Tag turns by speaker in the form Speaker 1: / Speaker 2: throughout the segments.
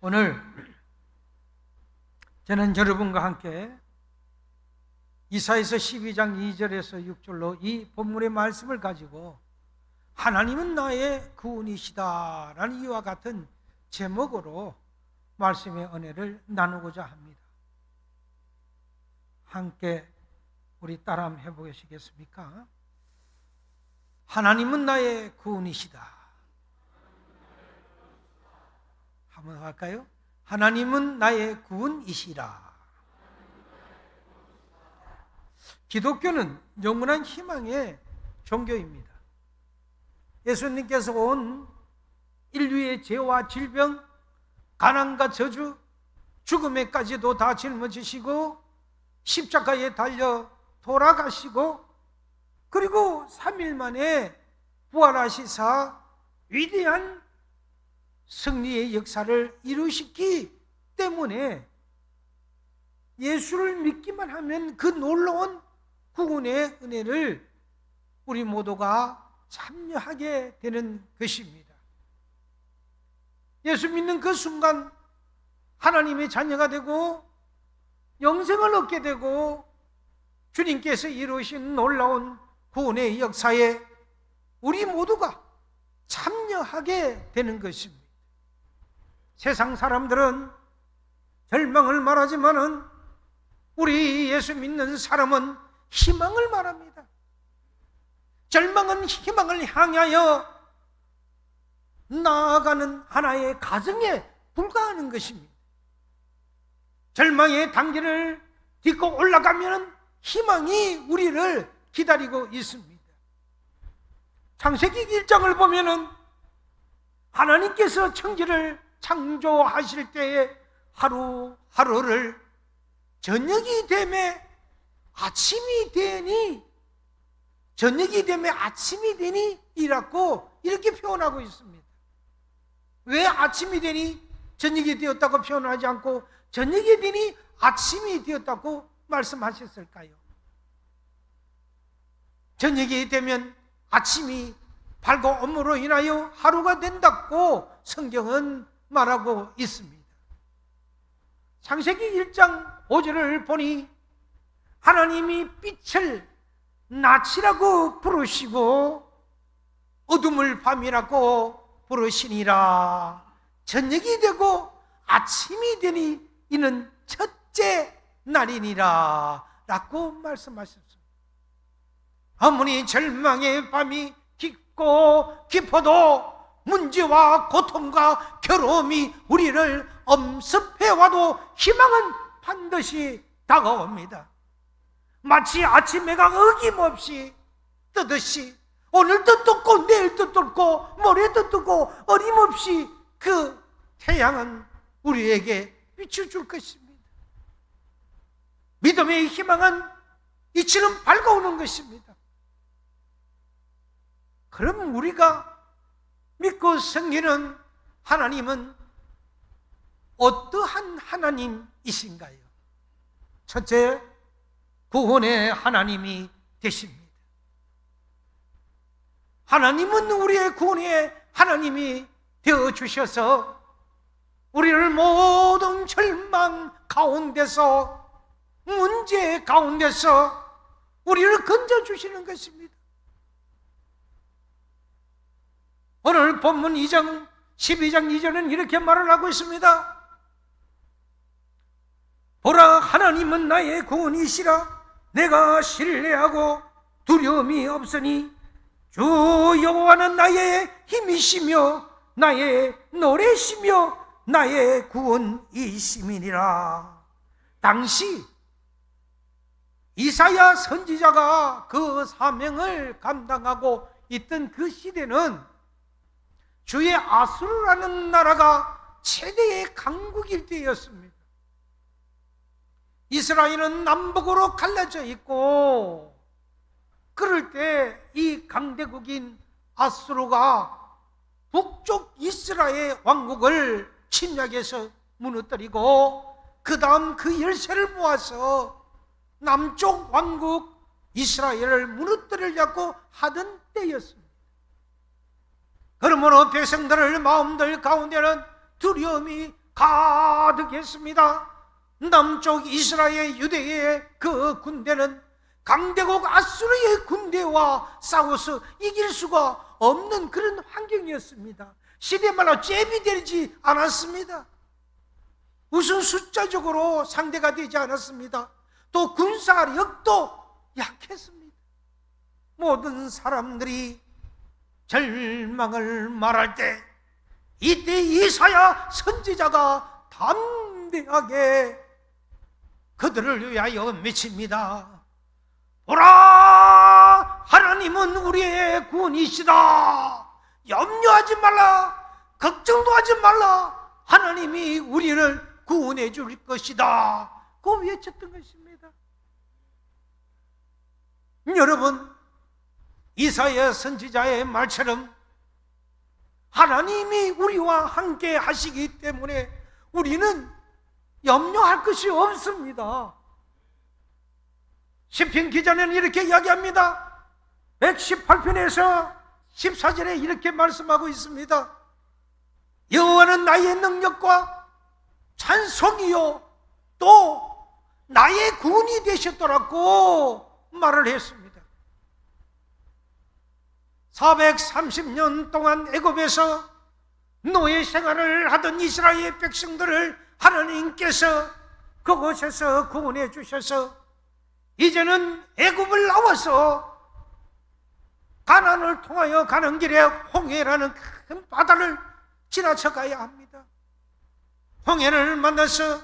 Speaker 1: 오늘 저는 여러분과 함께 이사야서 12장 2절에서 6절로 이 본문의 말씀을 가지고 하나님은 나의 구원이시다 라는 이와 같은 제목으로 말씀의 은혜를 나누고자 합니다. 함께 우리 따라 한번 해보시겠습니까? 하나님은 나의 구원이시다. 한번 할까요? 하나님은 나의 구원이시라. 기독교는 영원한 희망의 종교입니다. 예수님께서 온 인류의 죄와 질병, 가난과 저주, 죽음에까지도 다 짊어지시고 십자가에 달려 돌아가시고 그리고 3일 만에 부활하시사 위대한 승리의 역사를 이루시기 때문에 예수를 믿기만 하면 그 놀라운 구원의 은혜를 우리 모두가 참여하게 되는 것입니다. 예수 믿는 그 순간 하나님의 자녀가 되고 영생을 얻게 되고 주님께서 이루신 놀라운 구원의 역사에 우리 모두가 참여하게 되는 것입니다. 세상 사람들은 절망을 말하지만은 우리 예수 믿는 사람은 희망을 말합니다. 절망은 희망을 향하여 나아가는 하나의 과정에 불과하는 것입니다. 절망의 단계를 딛고 올라가면 희망이 우리를 기다리고 있습니다. 창세기 1장을 보면은 하나님께서 천지를 창조하실 때에 하루하루를 저녁이 되매 아침이 되니 저녁이 되매 아침이 되니 이라고 이렇게 표현하고 있습니다. 왜 아침이 되니 저녁이 되었다고 표현하지 않고 저녁이 되니 아침이 되었다고 말씀하셨을까요? 저녁이 되면 아침이 밝음으로 인하여 하루가 된다고 성경은 말하고 있습니다. 창세기 1장 5절을 보니 하나님이 빛을 낮이라고 부르시고 어둠을 밤이라고 부르시니라. 저녁이 되고 아침이 되니 이는 첫째 날이니라 라고 말씀하셨습니다. 아무리 절망의 밤이 깊고 깊어도 문제와 고통과 괴로움이 우리를 엄습해와도 희망은 반드시 다가옵니다. 마치 아침 해가 어김없이 뜨듯이 오늘도 뜨고 내일도 뜨고 모레도 뜨고 어림없이 그 태양은 우리에게 비춰줄 것입니다. 믿음의 희망은 이처럼 밝아오는 것입니다. 그럼 우리가 믿고 섬기는 하나님은 어떠한 하나님이신가요? 첫째, 구원의 하나님이 되십니다. 하나님은 우리의 구원의 하나님이 되어주셔서 우리를 모든 절망 가운데서 문제 가운데서 우리를 건져주시는 것입니다. 오늘 본문 12장 2절은 이렇게 말을 하고 있습니다. 보라, 하나님은 나의 구원이시라. 내가 신뢰하고 두려움이 없으니 주 여호와는 나의 힘이시며 나의 노래시며 나의 구원이심이니라. 당시 이사야 선지자가 그 사명을 감당하고 있던 그 시대는 주의 아수르라는 나라가 최대의 강국일 때였습니다. 이스라엘은 남북으로 갈라져 있고 그럴 때 이 강대국인 아수르가 북쪽 이스라엘 왕국을 침략해서 무너뜨리고 그 다음 그 열쇠를 모아서 남쪽 왕국 이스라엘을 무너뜨리려고 하던 때였습니다. 그러므로 백성들의 마음들 가운데는 두려움이 가득했습니다. 남쪽 이스라엘 유대의 그 군대는 강대국 아수르의 군대와 싸워서 이길 수가 없는 그런 환경이었습니다. 시대마다 잽이 되지 않았습니다. 우선 숫자적으로 상대가 되지 않았습니다. 또 군사력도 약했습니다. 모든 사람들이 절망을 말할 때 이때 이사야 선지자가 담대하게 그들을 위하여 외칩니다. 보라, 하나님은 우리의 구원이시다. 염려하지 말라, 걱정도 하지 말라. 하나님이 우리를 구원해 줄 것이다. 그 외쳤던 것입니다. 여러분, 이사야 선지자의 말처럼 하나님이 우리와 함께 하시기 때문에 우리는 염려할 것이 없습니다. 시편 기자는 이렇게 이야기합니다. 118편에서 14절에 이렇게 말씀하고 있습니다. 여호와는 나의 능력과 찬송이요 또 나의 구원이 되셨더라고 말을 했습니다. 430년 동안 애굽에서 노예 생활을 하던 이스라엘 백성들을 하나님께서 그곳에서 구원해 주셔서 이제는 애굽을 나와서 가나안을 통하여 가는 길에 홍해라는 큰 바다를 지나쳐 가야 합니다. 홍해를 만나서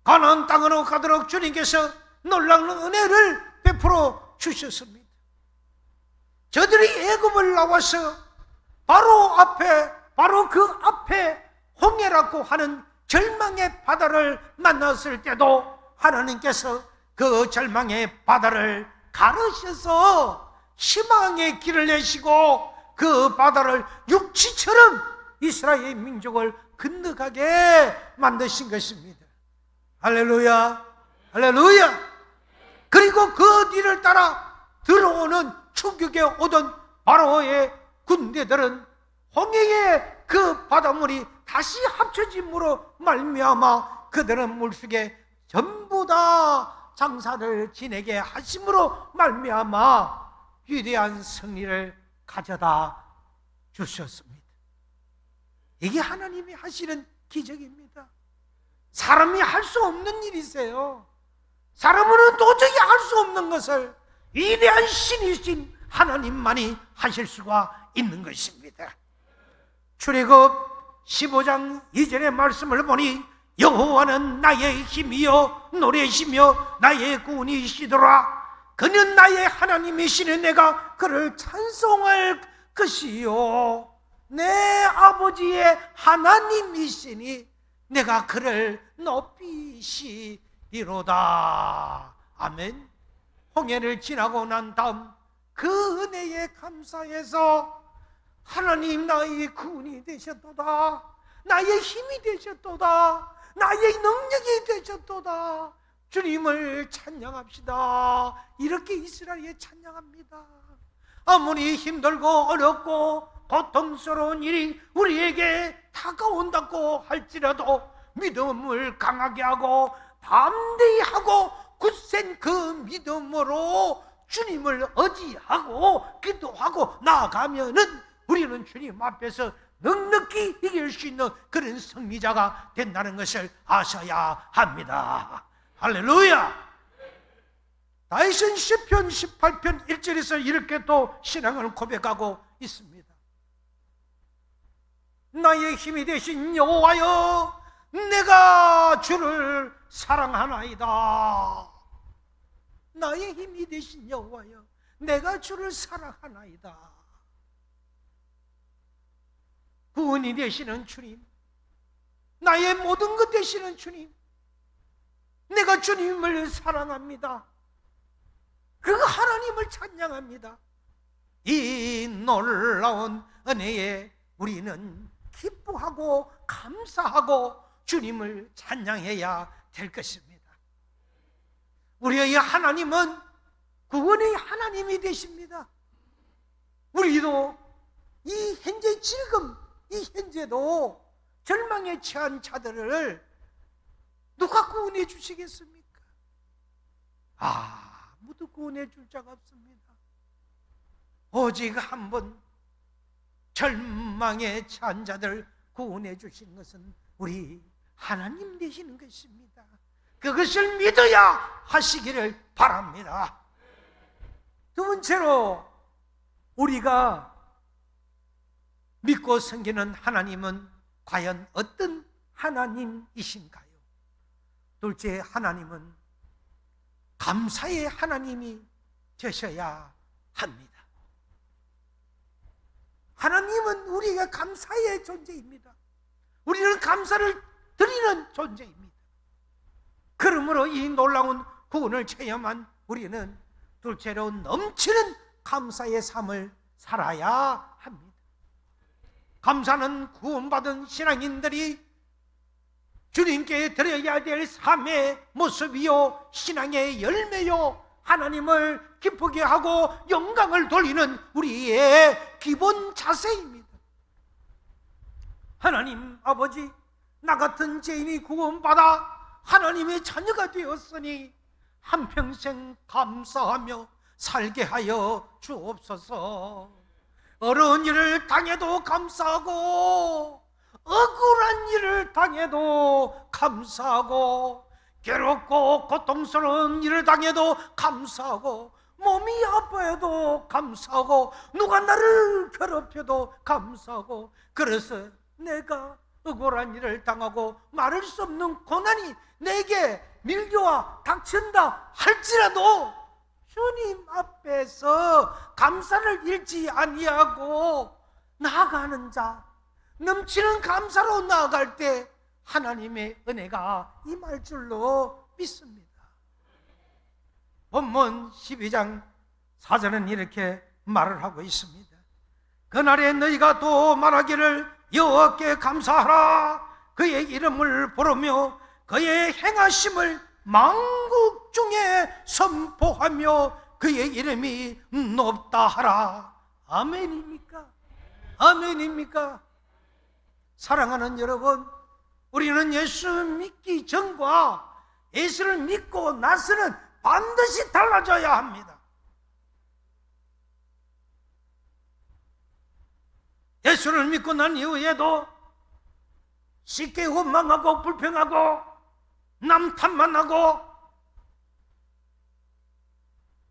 Speaker 1: 가나안 땅으로 가도록 주님께서 놀라운 은혜를 베풀어 주셨습니다. 저들이 애굽을 나와서 바로 그 앞에 홍해라고 하는 절망의 바다를 만났을 때도 하나님께서 그 절망의 바다를 가르셔서 희망의 길을 내시고 그 바다를 육지처럼 이스라엘 민족을 건너가게 만드신 것입니다. 할렐루야, 할렐루야. 그리고 그 뒤를 따라 들어오는 추격에 오던 바로의 군대들은 홍해의 그 바닷물이 다시 합쳐짐으로 말미암아 그들은 물속에 전부 다 장사를 지내게 하심으로 말미암아 위대한 승리를 가져다 주셨습니다. 이게 하나님이 하시는 기적입니다. 사람이 할 수 없는 일이세요. 사람은 도저히 할 수 없는 것을 위대한 신이신 하나님만이 하실 수가 있는 것입니다. 출애굽 15장 2절의 말씀을 보니 여호와는 나의 힘이요 노래시며 나의 구원이시더라. 그는 나의 하나님이시니 내가 그를 찬송할 것이요 내 아버지의 하나님이시니 내가 그를 높이시리로다. 아멘. 홍해를 지나고 난 다음 그 은혜에 감사해서 하나님 나의 구원이 되셨도다, 나의 힘이 되셨도다, 나의 능력이 되셨도다, 주님을 찬양합시다. 이렇게 이스라엘에 찬양합니다. 아무리 힘들고 어렵고 고통스러운 일이 우리에게 다가온다고 할지라도 믿음을 강하게 하고 담대히 하고 굳센 그 믿음으로 주님을 의지하고 기도하고 나아가면은 우리는 주님 앞에서 넉넉히 이길 수 있는 그런 승리자가 된다는 것을 아셔야 합니다. 할렐루야. 다윗은 시편 18편 1절에서 이렇게 또 신앙을 고백하고 있습니다. 나의 힘이 되신 여호와여 내가 주를 사랑하나이다. 나의 힘이 되신 여호와여 내가 주를 사랑하나이다. 구원이 되시는 주님, 나의 모든 것 되시는 주님, 내가 주님을 사랑합니다. 그 하나님을 찬양합니다. 이 놀라운 은혜에 우리는 기뻐하고 감사하고 주님을 찬양해야 될 것입니다. 우리의 하나님은 구원의 하나님이 되십니다. 우리도 이 현재 지금 이 현재도 절망에 처한 자들을 누가 구원해 주시겠습니까? 아무도 구원해 줄 자가 없습니다. 오직 한 번 절망에 처한 자들 구원해 주신 것은 우리 하나님 되시는 것입니다. 그것을 믿어야 하시기를 바랍니다. 두 번째로 우리가 믿고 섬기는 하나님은 과연 어떤 하나님이신가요? 둘째, 하나님은 감사의 하나님이 되셔야 합니다. 하나님은 우리가 감사의 존재입니다. 우리는 감사를 드리는 존재입니다. 그러므로 이 놀라운 구원을 체험한 우리는 둘째로 넘치는 감사의 삶을 살아야 합니다. 감사는 구원받은 신앙인들이 주님께 드려야 될 삶의 모습이요, 신앙의 열매요, 하나님을 기쁘게 하고 영광을 돌리는 우리의 기본 자세입니다. 하나님 아버지, 나 같은 죄인이 구원받아 하나님의 자녀가 되었으니 한평생 감사하며 살게 하여 주옵소서. 어려운 일을 당해도 감사하고, 억울한 일을 당해도 감사하고, 괴롭고 고통스러운 일을 당해도 감사하고, 몸이 아파해도 감사하고, 누가 나를 괴롭혀도 감사하고, 그래서 내가 억울한 일을 당하고 말할 수 없는 고난이 내게 밀려와 닥친다 할지라도 주님 앞에서 감사를 잃지 아니하고 나아가는 자, 넘치는 감사로 나아갈 때 하나님의 은혜가 임할 줄로 믿습니다. 본문 12장 4절은 이렇게 말을 하고 있습니다. 그날에 너희가 또 말하기를 여호와께 감사하라. 그의 이름을 부르며 그의 행하심을 만국 중에 선포하며 그의 이름이 높다 하라. 아멘입니까? 아멘입니까? 사랑하는 여러분, 우리는 예수 믿기 전과 예수를 믿고 나서는 반드시 달라져야 합니다. 예수를 믿고 난 이후에도 쉽게 원망하고 불평하고 남 탓만 하고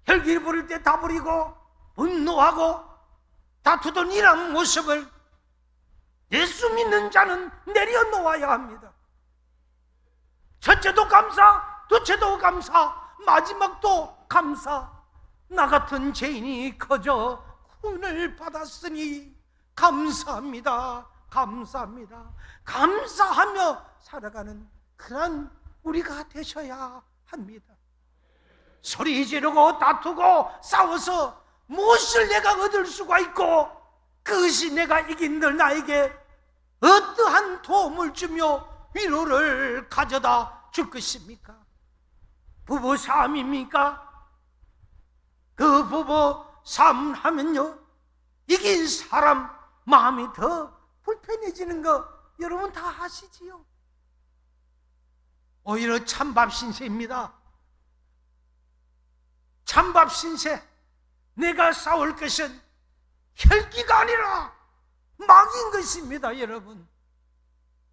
Speaker 1: 혈기 부릴 때 다 부리고 분노하고 다투던 이런 모습을 예수 믿는 자는 내려놓아야 합니다. 첫째도 감사, 둘째도 감사, 마지막도 감사. 나 같은 죄인이 거저 구원을 받았으니 감사합니다. 감사합니다. 감사하며 살아가는 그런 우리가 되셔야 합니다. 소리 지르고 다투고 싸워서 무엇을 내가 얻을 수가 있고 그것이 내가 이긴 들 나에게 어떠한 도움을 주며 위로를 가져다 줄 것입니까? 부부 싸움입니까? 그 부부 싸움 하면요, 이긴 사람 마음이 더 불편해지는 거 여러분 다 아시지요? 오히려 찬밥 신세입니다. 찬밥 신세. 내가 싸울 것은 혈기가 아니라 막인 것입니다. 여러분,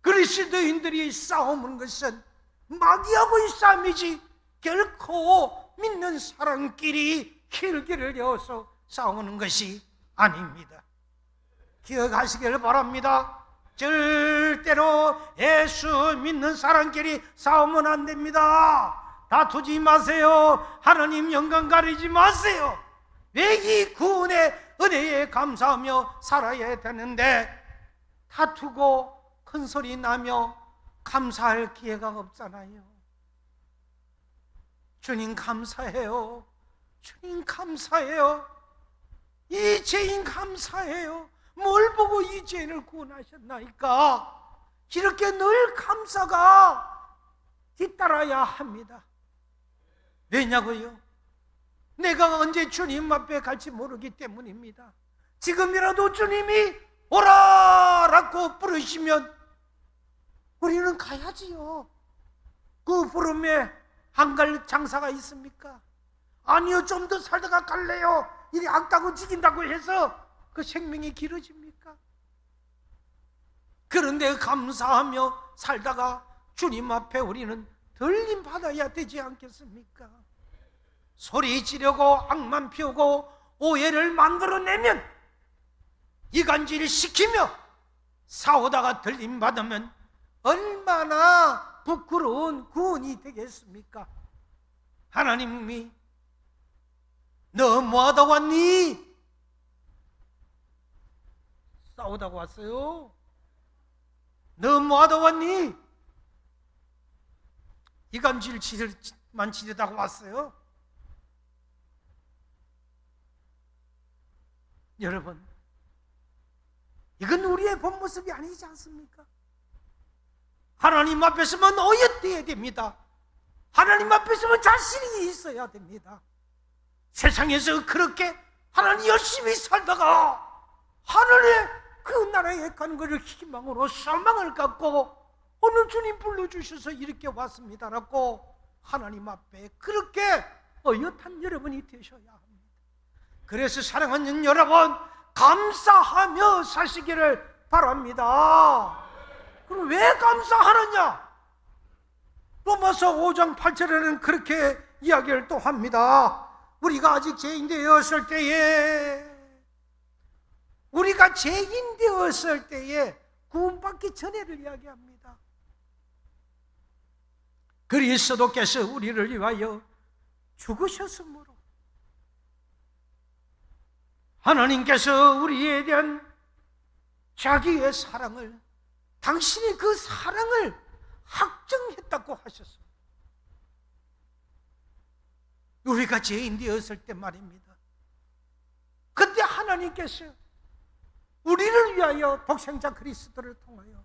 Speaker 1: 그리스도인들이 싸우는 것은 마귀하고의 싸움이지 결코 믿는 사람끼리 혈기를 내어서 싸우는 것이 아닙니다. 기억하시길 바랍니다. 절대로 예수 믿는 사람끼리 싸우면 안 됩니다. 다투지 마세요. 하나님 영광 가리지 마세요. 외기 구원의 은혜에 감사하며 살아야 되는데 다투고 큰소리 나며 감사할 기회가 없잖아요. 주님 감사해요. 주님 감사해요. 이 죄인 감사해요. 뭘 보고 이 죄인을 구원하셨나이까? 이렇게 늘 감사가 뒤따라야 합니다. 왜냐고요? 내가 언제 주님 앞에 갈지 모르기 때문입니다. 지금이라도 주님이 오라라고 부르시면 우리는 가야지요. 그 부름에 안 갈 장사가 있습니까? 아니요, 좀 더 살다가 갈래요. 이리 악다고 죽인다고 해서 그 생명이 길어집니까? 그런데 감사하며 살다가 주님 앞에 우리는 들림 받아야 되지 않겠습니까? 소리 지르고 악만 피우고 오해를 만들어내면, 이간질 시키며 싸우다가 들림 받으면 얼마나 부끄러운 구원이 되겠습니까? 하나님이 너 뭐하다 왔니? 싸우다가 왔어요. 너 뭐하다 왔니? 이간질만 지르다가 왔어요. 여러분, 이건 우리의 본 모습이 아니지 않습니까? 하나님 앞에 서면 어엿해야 됩니다. 하나님 앞에 서면 자신이 있어야 됩니다. 세상에서 그렇게 하나님 열심히 살다가 하늘에 그 나라에 가는 것을 희망으로 소망을 갖고 오늘 주님 불러주셔서 이렇게 왔습니다라고 하나님 앞에 그렇게 어엿한 여러분이 되셔야 합니다. 그래서 사랑하는 여러분, 감사하며 사시기를 바랍니다. 그럼 왜 감사하느냐? 로마서 5장 8절에는 그렇게 이야기를 또 합니다. 우리가 아직 죄인 되었을 때에 구원받기 전에를 이야기합니다. 그리스도께서 우리를 위하여 죽으셨으므로 하나님께서 우리에 대한 자기의 사랑을, 당신이 그 사랑을 확정했다고 하셨습니다. 우리가 죄인 되었을 때 말입니다. 그때 하나님께서 우리를 위하여 독생자 그리스도를 통하여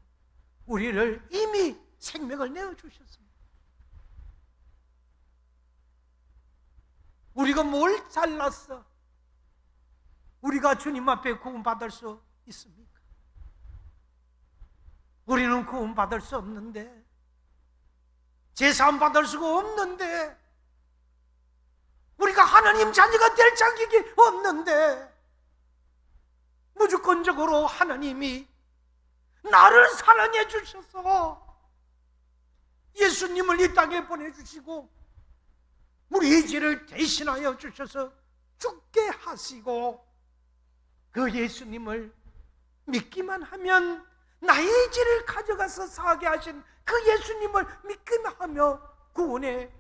Speaker 1: 우리를 이미 생명을 내어주셨습니다. 우리가 뭘 잘났어? 우리가 주님 앞에 구원받을 수 있습니까? 우리는 구원받을 수 없는데, 제사함 받을 수가 없는데, 우리가 하나님 자녀가 될 자격이 없는데, 무조건적으로 하나님이 나를 사랑해 주셔서 예수님을 이 땅에 보내주시고 우리의 죄를 대신하여 주셔서 죽게 하시고, 그 예수님을 믿기만 하면 나의 죄를 가져가서 사하게 하신 그 예수님을 믿기만 하며 구원의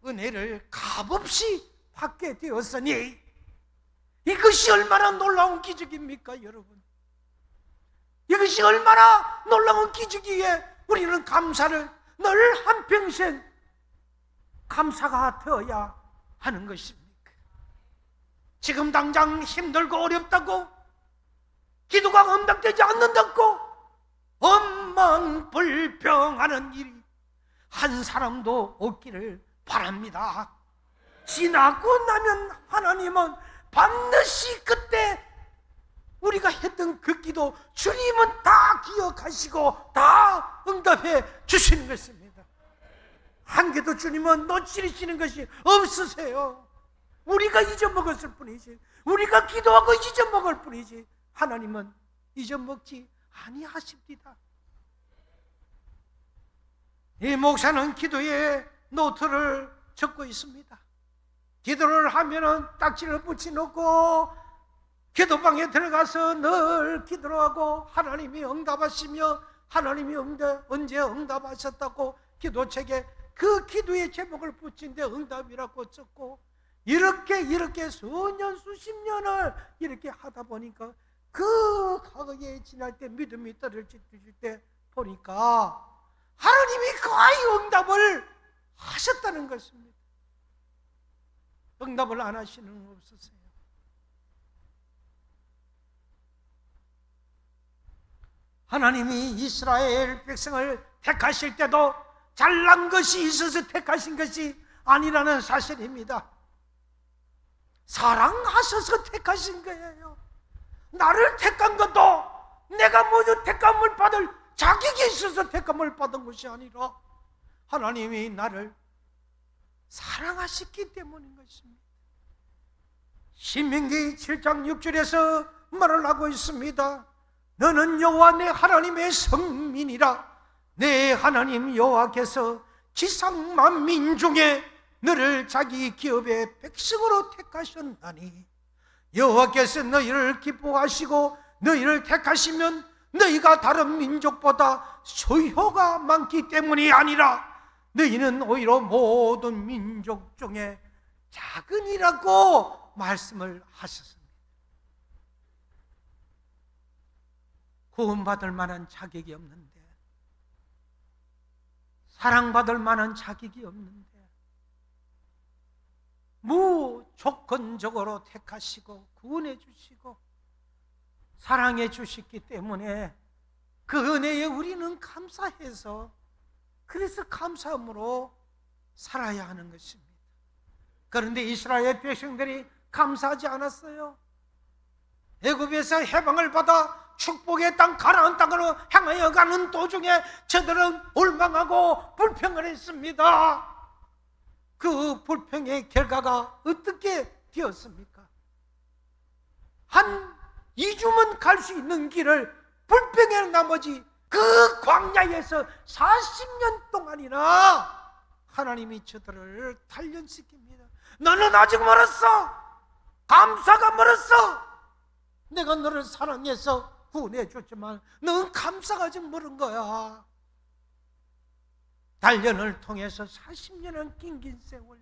Speaker 1: 은혜를 값없이 받게 되었으니, 이것이 얼마나 놀라운 기적입니까, 여러분? 이것이 얼마나 놀라운 기적이기에 우리는 감사를 늘 한평생 감사가 되어야 하는 것입니까? 지금 당장 힘들고 어렵다고, 기도가 응답되지 않는다고 원망불평하는 일이 한 사람도 없기를 바랍니다. 지나고 나면 하나님은 반드시 그때 우리가 했던 그 기도 주님은 다 기억하시고 다 응답해 주시는 것입니다. 한 개도 주님은 놓치시는 것이 없으세요. 우리가 잊어먹었을 뿐이지, 우리가 기도하고 잊어먹을 뿐이지, 하나님은 잊어먹지 아니하십니다. 이 목사는 기도에 노트를 적고 있습니다. 기도를 하면은 딱지를 붙여놓고 기도방에 들어가서 늘 기도를 하고 하나님이 응답하시며 하나님이 언제 응답하셨다고 기도책에 그 기도의 제목을 붙인 데 응답이라고 썼고, 이렇게 수년 수십 년을 이렇게 하다 보니까 그 과거에 지날 때 믿음이 떨어질 때 보니까 하나님이 거의 응답을 하셨다는 것입니다. 응답을 안 하시는 분 없으세요. 하나님이 이스라엘 백성을 택하실 때도 잘난 것이 있어서 택하신 것이 아니라는 사실입니다. 사랑하셔서 택하신 거예요. 나를 택한 것도 내가 모두 택함을 받을 자격이 있어서 택함을 받은 것이 아니라 하나님이 나를 사랑하셨기 때문인 것입니다. 신명기 7장 6절에서 말을 하고 있습니다. 너는 여호와 내 하나님의 성민이라. 내 하나님 여호와께서 지상 만민 중에 너를 자기 기업의 백성으로 택하셨나니 여호와께서 너희를 기뻐하시고 너희를 택하시면 너희가 다른 민족보다 소효가 많기 때문이 아니라 너희는 오히려 모든 민족 중에 작은이라고 말씀을 하셨습니다. 구원받을 만한 자격이 없는데, 사랑받을 만한 자격이 없는데 무조건적으로 택하시고 구원해 주시고 사랑해 주셨기 때문에 그 은혜에 우리는 감사해서, 그래서 감사함으로 살아야 하는 것입니다. 그런데 이스라엘 백성들이 감사하지 않았어요. 애굽에서 해방을 받아 축복의 땅 가나안 땅으로 향하여 가는 도중에 저들은 올망하고 불평을 했습니다. 그 불평의 결과가 어떻게 되었습니까? 한 2주만 갈 수 있는 길을 불평의 나머지 그 광야에서 40년 동안이나 하나님이 저들을 단련시킵니다. 너는 아직 멀었어. 감사가 멀었어. 내가 너를 사랑해서 구원해 줬지만 너는 감사가 아직 멀은 거야. 단련을 통해서 40년은 긴 세월,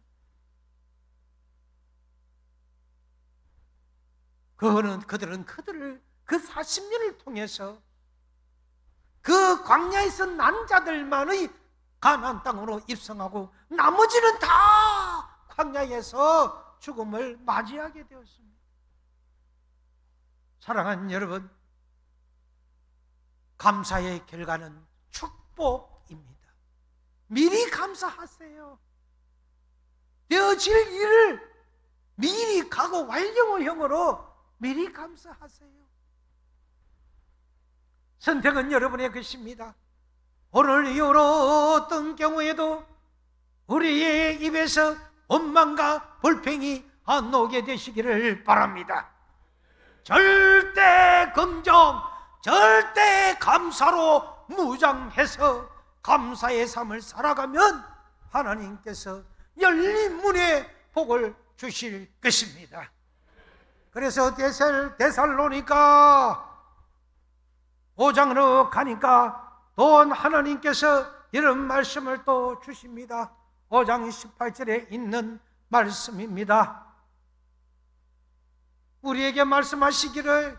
Speaker 1: 그들은 그 40년을 통해서 그 광야에서 난 자들만의 가나안 땅으로 입성하고 나머지는 다 광야에서 죽음을 맞이하게 되었습니다. 사랑하는 여러분, 감사의 결과는 축복입니다. 미리 감사하세요. 되어질 일을 미리 가고 완료형으로 미리 감사하세요. 선택은 여러분의 것입니다. 오늘 이후로 어떤 경우에도 우리의 입에서 원망과 불평이 안 나오게 되시기를 바랍니다. 절대 긍정, 절대 감사로 무장해서 감사의 삶을 살아가면 하나님께서 열린 문에 복을 주실 것입니다. 그래서 데살로니가 5장으로 가니까 또 하나님께서 이런 말씀을 또 주십니다. 5장 18절에 있는 말씀입니다. 우리에게 말씀하시기를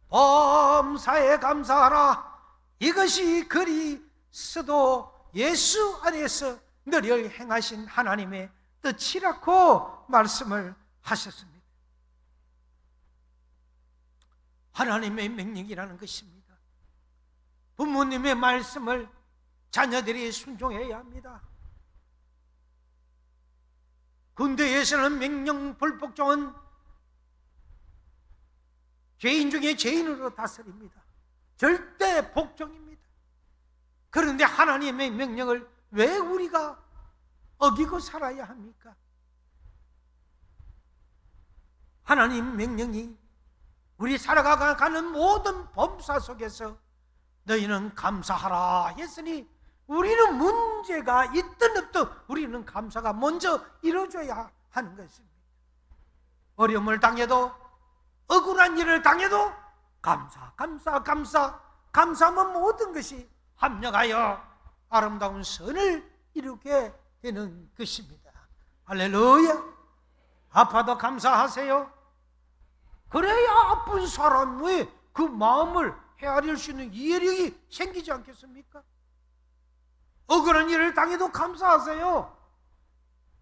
Speaker 1: 범사에 감사하라. 이것이 그리스도 예수 안에서 너를 행하신 하나님의 뜻이라고 말씀을 하셨습니다. 하나님의 명령이라는 것입니다. 부모님의 말씀을 자녀들이 순종해야 합니다. 군대에서는 명령 불복종은 죄인 중에 죄인으로 다스립니다. 절대 복종입니다. 그런데 하나님의 명령을 왜 우리가 어기고 살아야 합니까? 하나님 명령이 우리 살아가는 모든 범사 속에서 너희는 감사하라 했으니 우리는 문제가 있든 없든 우리는 감사가 먼저 이루어져야 하는 것입니다. 어려움을 당해도, 억울한 일을 당해도 감사하면 모든 것이 합력하여 아름다운 선을 이루게 되는 것입니다. 할렐루야. 아파도 감사하세요. 그래야 아픈 사람의 그 마음을 헤아릴 수 있는 이해력이 생기지 않겠습니까? 억울한 일을 당해도 감사하세요.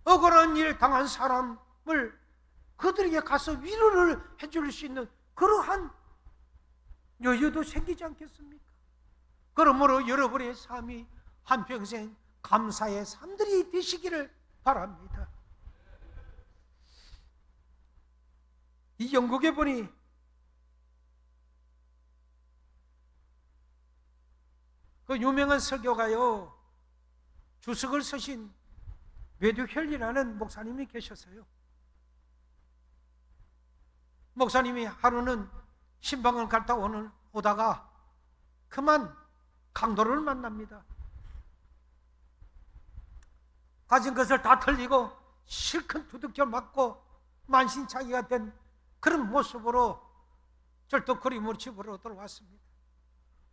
Speaker 1: 억울한 일 당한 사람을 그들에게 가서 위로를 해줄 수 있는 그러한 여유도 생기지 않겠습니까? 그러므로 여러분의 삶이 한평생 감사의 삶들이 되시기를 바랍니다. 이 영국에 보니 또 유명한 설교가요, 주석을 쓰신 메듀헬리라는 목사님이 계셨어요. 목사님이 하루는 신방을 갔다 오다가 그만 강도를 만납니다. 가진 것을 다 털리고 실컷 두들겨 맞고 만신창이가 된 그런 모습으로 절도거리물 집으로 들어왔습니다.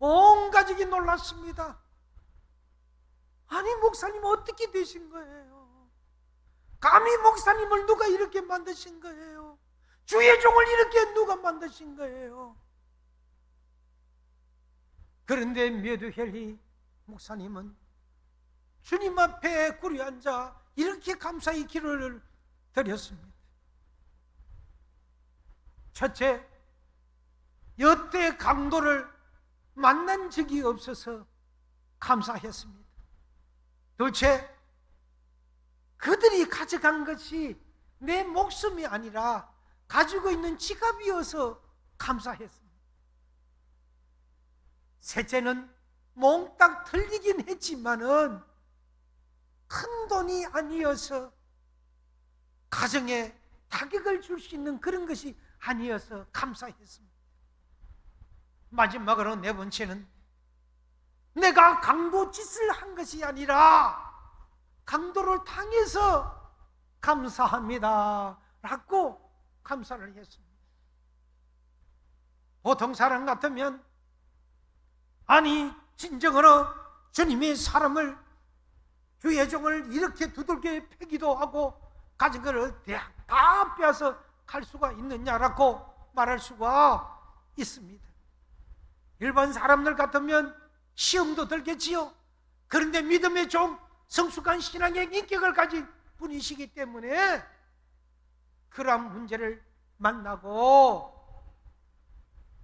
Speaker 1: 온 가족이 놀랐습니다. 아니, 목사님 어떻게 되신 거예요? 감히 목사님을 누가 이렇게 만드신 거예요? 주의 종을 이렇게 누가 만드신 거예요? 그런데 메듀헬리 목사님은 주님 앞에 굴이 앉아 이렇게 감사의 기도를 드렸습니다. 첫째, 여태 강도를 만난 적이 없어서 감사했습니다. 둘째, 그들이 가져간 것이 내 목숨이 아니라 가지고 있는 지갑이어서 감사했습니다. 셋째는 몽땅 틀리긴 했지만은 큰 돈이 아니어서 가정에 타격을 줄 수 있는 그런 것이 아니어서 감사했습니다. 마지막으로 네 번째는 내가 강도 짓을 한 것이 아니라 강도를 당해서 감사합니다 라고 감사를 했습니다. 보통 사람 같으면 아니 진정으로 주님이 사람을 주의 종을 이렇게 두들겨 패기도 하고 가진 것을 다 빼앗아 갈 수가 있느냐라고 말할 수가 있습니다. 일반 사람들 같으면 시험도 들겠지요. 그런데 믿음의 종, 성숙한 신앙의 인격을 가진 분이시기 때문에 그러한 문제를 만나고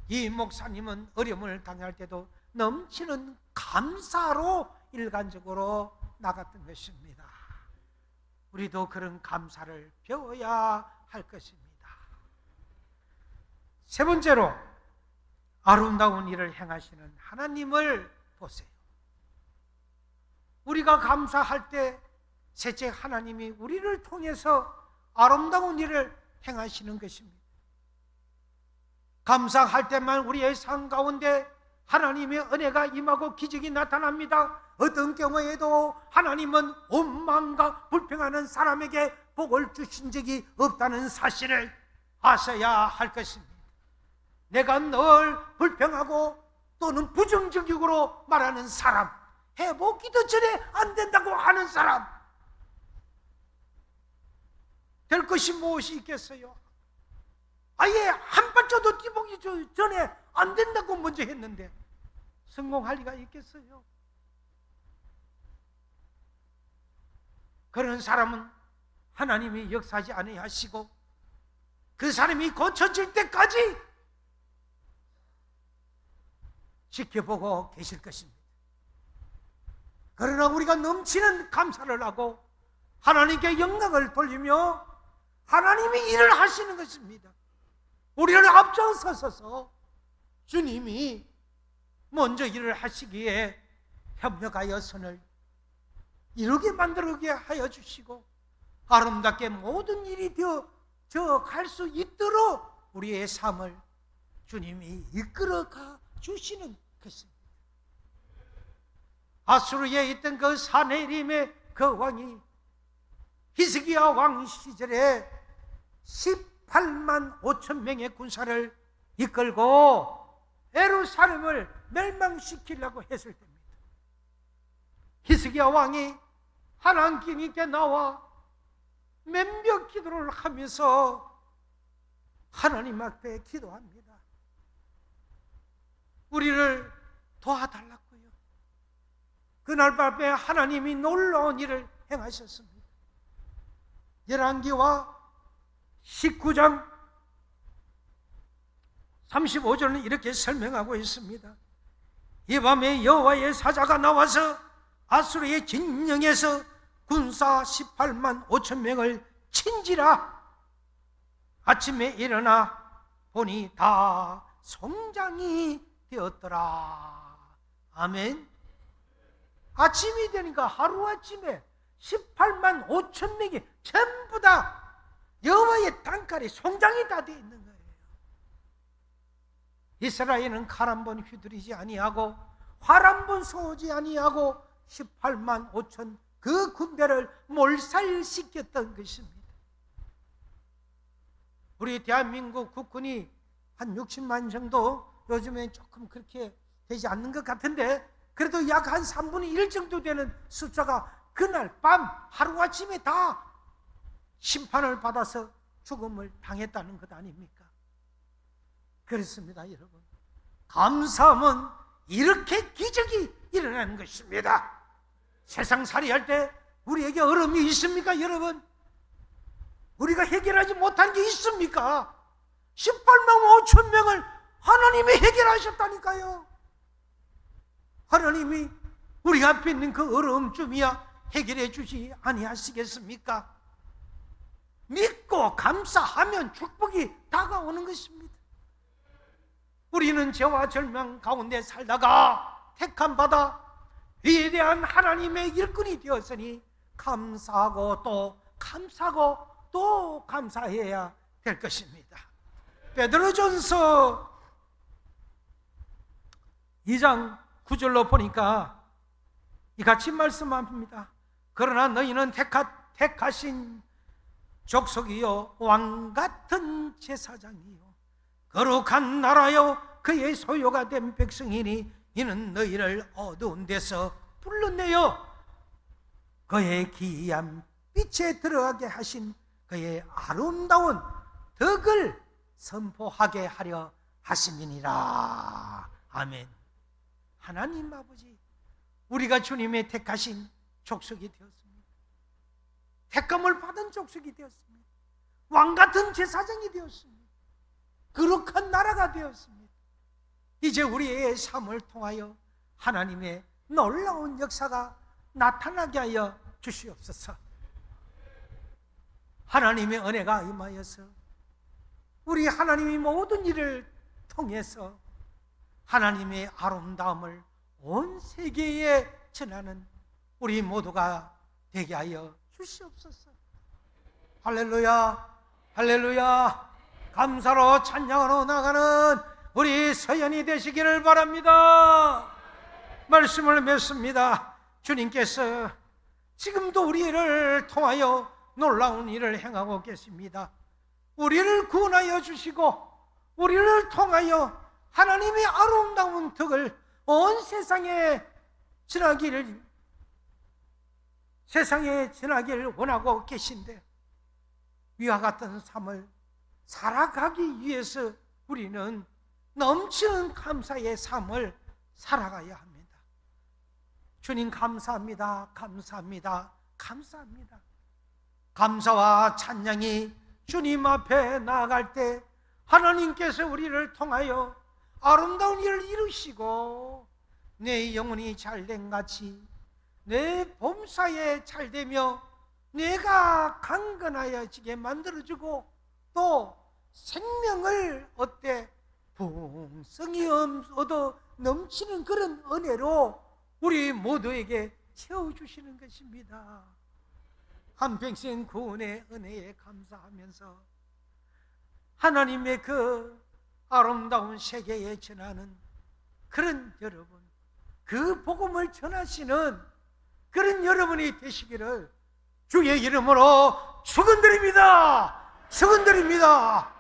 Speaker 1: 이 목사님은 어려움을 당할 때도 넘치는 감사로 일관적으로 나갔던 것입니다. 우리도 그런 감사를 배워야 할 것입니다. 세 번째로 아름다운 일을 행하시는 하나님을 보세요. 우리가 감사할 때 셋째, 하나님이 우리를 통해서 아름다운 일을 행하시는 것입니다. 감사할 때만 우리의 삶 가운데 하나님의 은혜가 임하고 기적이 나타납니다. 어떤 경우에도 하나님은 원망과 불평하는 사람에게 복을 주신 적이 없다는 사실을 아셔야 할 것입니다. 내가 늘 불평하고 또는 부정적으로 말하는 사람, 해보기도 전에 안 된다고 하는 사람, 될 것이 무엇이 있겠어요? 아예 한 발자도 뛰보기 전에 안 된다고 먼저 했는데 성공할 리가 있겠어요? 그런 사람은 하나님이 역사하지 아니하시고 그 사람이 고쳐질 때까지 지켜보고 계실 것입니다. 그러나 우리가 넘치는 감사를 하고 하나님께 영광을 돌리며 하나님이 일을 하시는 것입니다. 우리를 앞장서서 주님이 먼저 일을 하시기에 협력하여 선을 이루게 만들게 하여 주시고 아름답게 모든 일이 되어 갈 수 있도록 우리의 삶을 주님이 이끌어가 주시는 것입니다. 아수르에 있던 그 사네림의 그 왕이 히스기야 왕 시절에 18만 5천 명의 군사를 이끌고 예루살렘을 멸망시키려고 했을 때입니다. 히스기야 왕이 하나님께 나와 맹벽 기도를 하면서 하나님 앞에 기도합니다. 우리를 도와달라고요. 그날 밤에 하나님이 놀라운 일을 행하셨습니다. 열왕기와 19장 35절은 이렇게 설명하고 있습니다. 이 밤에 여호와의 사자가 나와서 아수르의 진영에서 군사 18만 5천 명을 친지라. 아침에 일어나 보니 다 송장이 되었더라. 아멘. 아침이 되니까 하루아침에 18만 5천 명이 전부 다 여호와의 단칼에 송장이 다 되어 있는 거예요. 이스라엘은 칼 한 번 휘두르지 아니하고 활 한 번 쏘지 아니하고 18만 5천 그 군대를 몰살시켰던 것입니다. 우리 대한민국 국군이 한 60만 정도, 요즘엔 조금 그렇게 되지 않는 것 같은데 그래도 약 한 3분의 1 정도 되는 숫자가 그날 밤 하루아침에 다 심판을 받아서 죽음을 당했다는 것 아닙니까? 그렇습니다, 여러분. 감사함은 이렇게 기적이 일어나는 것입니다. 세상살이 할 때 우리에게 어려움이 있습니까, 여러분? 우리가 해결하지 못한 게 있습니까? 18만 5천 명을 하나님이 해결하셨다니까요. 하나님이 우리 앞에 있는 그 어려움쯤이야 해결해 주지 아니하시겠습니까? 믿고 감사하면 축복이 다가오는 것입니다. 우리는 죄와 절망 가운데 살다가 택함받아 위대한 하나님의 일꾼이 되었으니 감사하고 또 감사하고 또 감사해야 될 것입니다. 베드로전서 2장 9절로 보니까 이같이 말씀합니다. 그러나 너희는 택하신 족속이요 왕같은 제사장이요 거룩한 나라요 그의 소유가 된 백성이니 이는 너희를 어두운 데서 불러내어 그의 기이한 빛에 들어가게 하신 그의 아름다운 덕을 선포하게 하려 하심이니라. 아멘. 하나님 아버지, 우리가 주님의 택하신 족속이 되었습니다. 택감을 받은 족속이 되었습니다. 왕같은 제사장이 되었습니다. 거룩한 나라가 되었습니다. 이제 우리의 삶을 통하여 하나님의 놀라운 역사가 나타나게 하여 주시옵소서. 하나님의 은혜가 임하여서 우리 하나님이 모든 일을 통해서 하나님의 아름다움을 온 세계에 전하는 우리 모두가 되게 하여 주시옵소서. 할렐루야, 할렐루야. 감사로 찬양으로 나가는 우리 서연이 되시기를 바랍니다. 말씀을 맺습니다. 주님께서 지금도 우리를 통하여 놀라운 일을 행하고 계십니다. 우리를 구원하여 주시고 우리를 통하여 하나님의 아름다운 덕을 온 세상에 전하기를 원하고 계신데 위와 같은 삶을 살아가기 위해서 우리는 넘치는 감사의 삶을 살아가야 합니다. 주님 감사합니다. 감사합니다. 감사합니다. 감사와 찬양이 주님 앞에 나아갈 때 하나님께서 우리를 통하여 아름다운 일을 이루시고 내 영혼이 잘된 같이 내 범사에 잘되며 내가 강건하여지게 만들어주고 또 생명을 얻되 풍성히 얻어 넘치는 그런 은혜로 우리 모두에게 채워주시는 것입니다. 한평생 구원의 은혜에 감사하면서 하나님의 그 아름다운 세계에 전하는 그런 여러분, 그 복음을 전하시는 그런 여러분이 되시기를 주의 이름으로 축원드립니다. 축원드립니다.